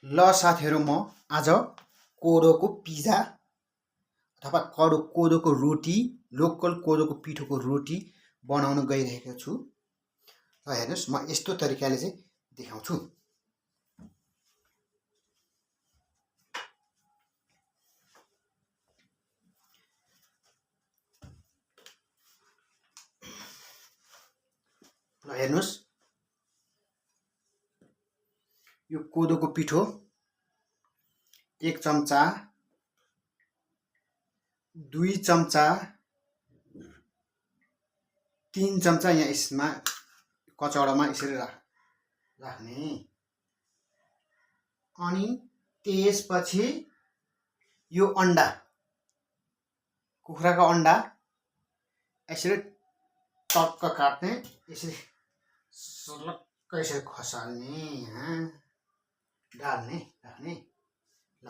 ल साथीहरु, म आज कोदोको पिज्जा अथवा कोदोको रोटी, लोकल कोदोको पिठोको रोटी बनाउन गइरहेको छु। र हेर्नुस्, म यस्तो तरिकाले चाहिँ देखाउँछु। ल हेर्नुस्, यो कोदोको पिठो 1 चम्चा, 2 चम्चा, 3 चम्चा यहाँ यसमा कचौडामा यसरी राख्ने। अनि त्यसपछि यो अन्डा, कुखुराको अन्डा यसरी टक्क काट्ने, यसरी सलक्क यसरी खसाल्ने, यहाँ डाल्ने, राख्ने। ल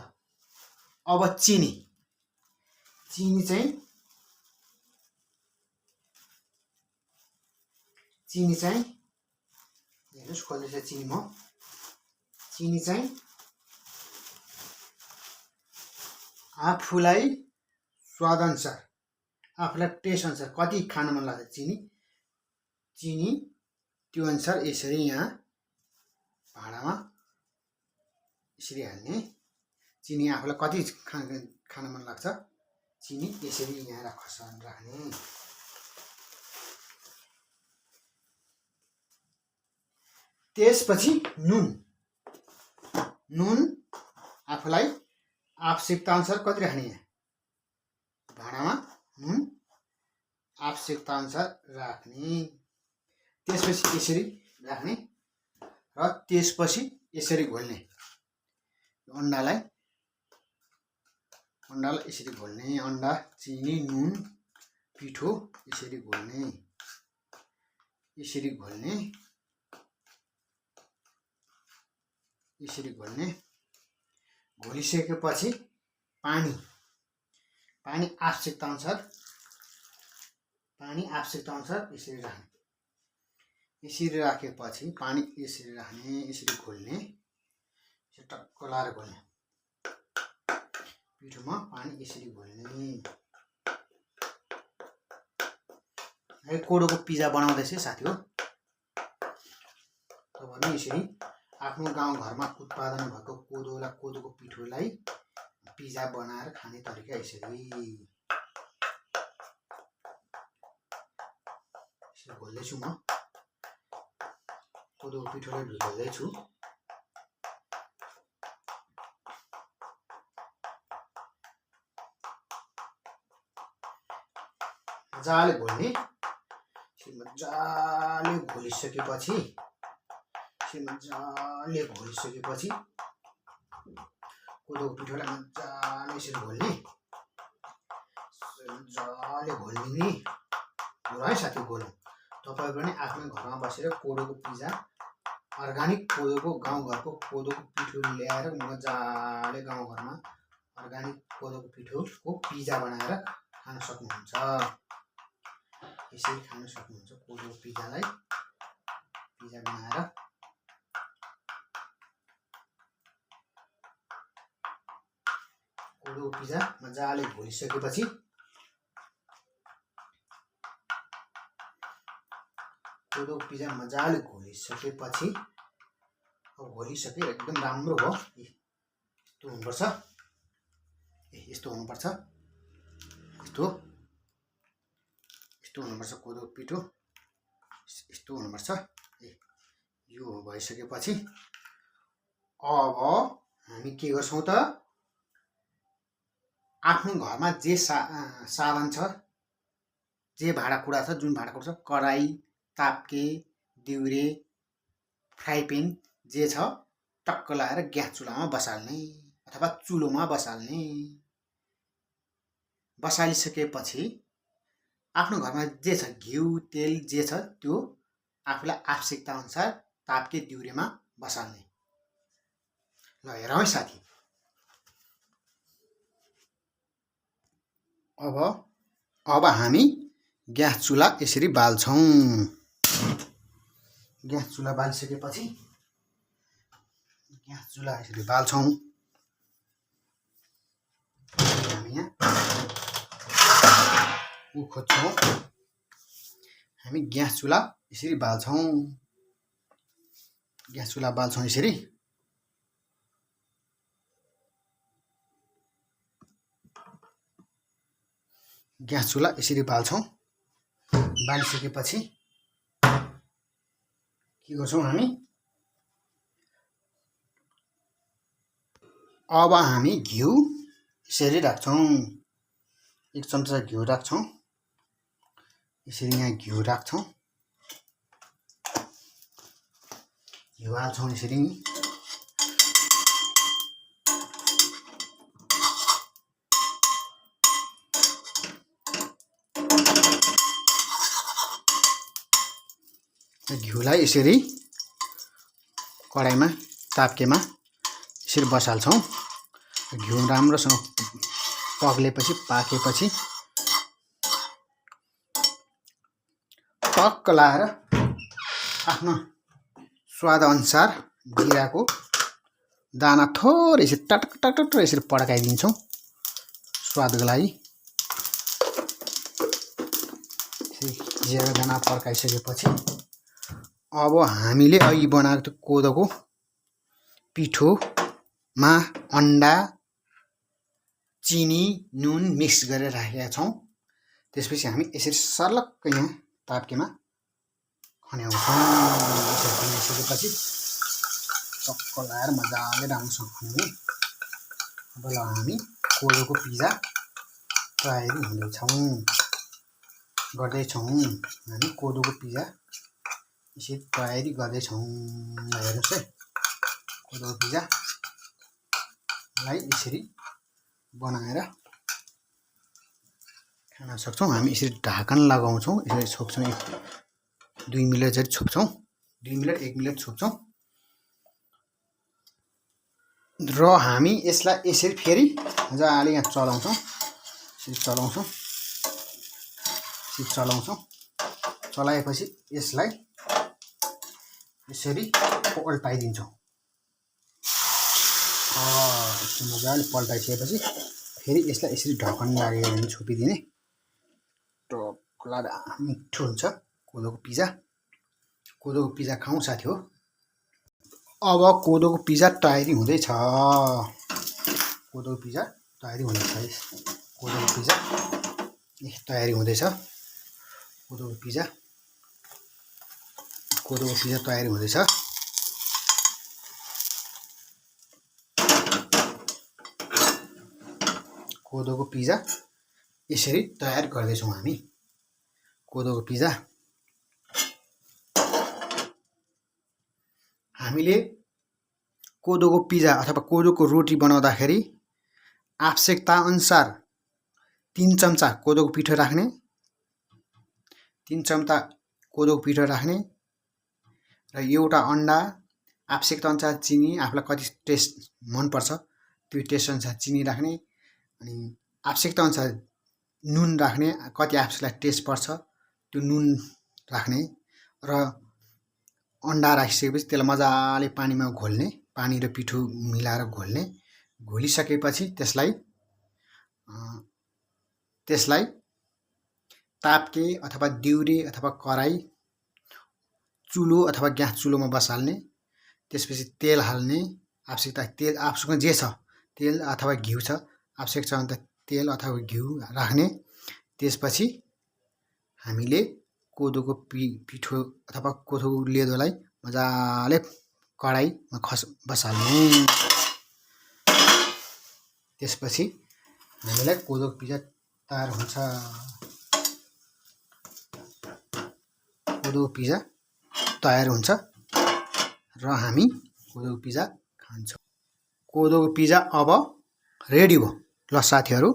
अब चिनी चाहिँ हेर्नुस् खोल्दैछ चिनी चाहिँ आफूलाई स्वाद अनुसार, आफूलाई टेस्ट अनुसार कति खान मन लाग्छ चिनी त्यो अनुसार यसरी यहाँ भाँडामा यसरी हाल्ने। चिनी आफूलाई कति खान मन लाग्छ चिनी यसरी यहाँ राख्ने। त्यसपछि नुन आफूलाई आवश्यकता अनुसार कति राख्ने, यहाँ भाँडामा नुन आवश्यकता अनुसार राख्ने। त्यसपछि यसरी राख्ने र त्यसपछि यसरी घोल्ने। अन्डालाई यसरी घोल्ने। अन्डा, चिनी, नुन, पिठो यसरी घोल्ने। घोलिसकेपछि पानी आवश्यकता अनुसार यसरी राख्ने। यसरी राखेपछि पानी यसरी राख्ने, यसरी घोल्ने, टक्क लाएर घोल्ने। पिठोमा पानी यसरी घोल्ने। है कोदोको पिज्जा बनाउँदैछ साथी हो। तपाईहरु यसरी आफ्नो गाउँघरमा उत्पादन भएको कोदोको पिठोलाई पिज्जा बनाएर खाने तरिका यसरी घोल्दैछु। म कोदोको पिठोलाई घोल्दैछु। मजाले घोल्ने। मजाले घोलिसकेपछि कोदोको पिठोलाई मजाले यसरी घोल्ने। मजाले घोल्ने है साथी, घोल्नु। तपाईहरु पनि आफ्नो घरमा बसेर कोदोको पिज्जा, अर्गानिक कोदोको, गाउँघरको कोदोको पिठो ल्याएर मजाले गाउँघरमा अर्गानिक कोदोको पिठोको पिज्जा बनाएर खान सक्नुहुन्छ। यसरी खान सक्नुहुन्छ कोदोको पिज्जालाई। पिज्जा बनाएर कोदोको पिज्जा मजाले घोलिसकेपछि एकदम राम्रो हो। यस्तो हुनुपर्छ कोदोको पिठो यस्तो हुनुपर्छ। यो भइसकेपछि अब हामी के गर्छौं त, आफ्नो घरमा जे साधन छ, जे भाँडाकुँडा छ, जुन भाँडाकुँडा छ, कराई, ताप्के, दिउरे, फ्राई प्यान जे छ, टक्क लाएर ग्यास चुलामा बसाल्ने अथवा चुलोमा बसाल्ने। बसालिसकेपछि आफ्नो घरमा जे छ, घिउ, तेल जे छ, त्यो आफूलाई आवश्यकता अनुसार ताप्के, दिउरेमा बसाल्ने। ल हेर है साथी, अब हामी ग्यास चुला यसरी बाल्छौं। ग्यास चुला बालिसकेपछि ग्यास चुल्हा यसरी बाल्छौँ। हामी यहाँ खोज्छौँ। हामी ग्यास चुल्हा यसरी बाल्छौँ। ग्यास चुल्हा बाल्छौँ यसरी। ग्यास चुल्हा यसरी बाल्छौँ। बालिसकेपछि के गर्छौँ हामी? अब हामी घिउ यसरी राख्छौँ। 1 चम्चा घिउ राख्छौँ। यसरी यहाँ घिउ राख्छौँ। घिउ हाल्छौँ यसरी। घिउलाई यसरी कराईमा ताप्केमा यसरी बसाल्छौँ। घिउ राम्रोसँग पग्लेपछि पाकेपछि टक्क लाएर आफ्नो स्वाद अनुसार जिराको दाना थोरै यसरी टटक टटक यसरी पड्काइदिन्छौँ स्वादको लागि। जिराको दाना पड्काइसकेपछि अब हामीले अघि बनाएको त्यो कोदोको पिठोमा अन्डा, चिनी, नुन मिक्स गरेर राखेका छौँ। त्यसपछि हामी यसरी सर्लक्क यहाँ ताप्केमा खन्याउँछौँ। यसरी खन्याइसकेपछि टक्क लाएर मजाले राम्रोसँग खन्यौँ। अब ल हामी कोदोको पिज्जा तयारी गर्दैछौँ। हामी कोदोको पिज्जा यसरी तयारी गर्दैछौँ। हेर्नुहोस् है, कोदोको पिज्जालाई यसरी बनाएर खान सक्छौँ। हामी यसरी ढाकन लगाउँछौँ। यसरी छोप्छौँ। 2 मिनट जति छोप्छौँ। 2 मिनट 1 मिनट छोप्छौँ र हामी यसलाई यसरी फेरि मजाले यहाँ चलाउँछौँ। चलाएपछि यसलाई यसरी पल्टाइदिन्छौँ। मजाले पल्टाइसकेपछि फेरि यसलाई यसरी ढकन लागेर छोपिदिने। टक्ला मिठो हुन्छ कोदोको पिज्जा। कोदोको पिज्जा खाउँ साथी हो। अब कोदोको पिज्जा तयारी हुँदैछ। कोदोको पिज्जा तयारी हुँदैछ। कोदोको पिज्जा तयारी हुँदैछ। कोदोको पिज्जा तयारी हुँदैछ। कोदोको पिज्जा यसरी तयार गर्दैछौँ हामी। कोदोको पिज्जा हामीले कोदोको पिज्जा अथवा कोदोको रोटी बनाउँदाखेरि आवश्यकता अनुसार 3 चम्चा कोदोको पिठो राख्ने। 3 चम्चा कोदोको पिठो राख्ने र एउटा अन्डा, आवश्यकता अनुसार चिनी, आफूलाई कति टेस्ट मनपर्छ त्यो टेस्ट अनुसार चिनी राख्ने। अनि आवश्यकता अनुसार नुन राख्ने, कति आफूलाई टेस्ट पर्छ त्यो नुन राख्ने र अन्डा राखिसकेपछि त्यसलाई मजाले पानीमा घोल्ने। पानी र पिठो मिलाएर घोल्ने। घोलिसकेपछि त्यसलाई ताप्के अथवा दिउरे अथवा कराई, चुलो अथवा ग्यास चुलोमा बसाल्ने। त्यसपछि तेल हाल्ने। तेल आफूसँग जे छ, तेल अथवा घिउ छ, आवश्यक छ भने त तेल अथवा घिउ राख्ने। त्यसपछि हामीले कोदोको पिठो अथवा कोदोको लेदोलाई मजाले कडाईमा बसाल्ने। त्यसपछि हामीलाई कोदोको पिज्जा तयार हुन्छ। कोदोको पिज्जा तयार हुन्छ र हामी कोदोको पिज्जा खान्छौँ। कोदोको पिज्जा अब रेडी भयो। ल साथीहरू,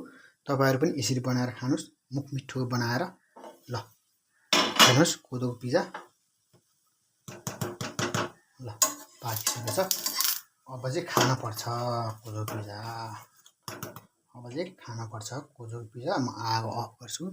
तपाईहरु पनि यसरी बनाएर खानुस्। मुख मिठो बनाएर। ल हेर्नुस् कोदोको पिज्जा। ल पाकिसकेछ। अब चाहिँ खान पर्छ कोदोको पिज्जा। म आगो अफ गर्छु।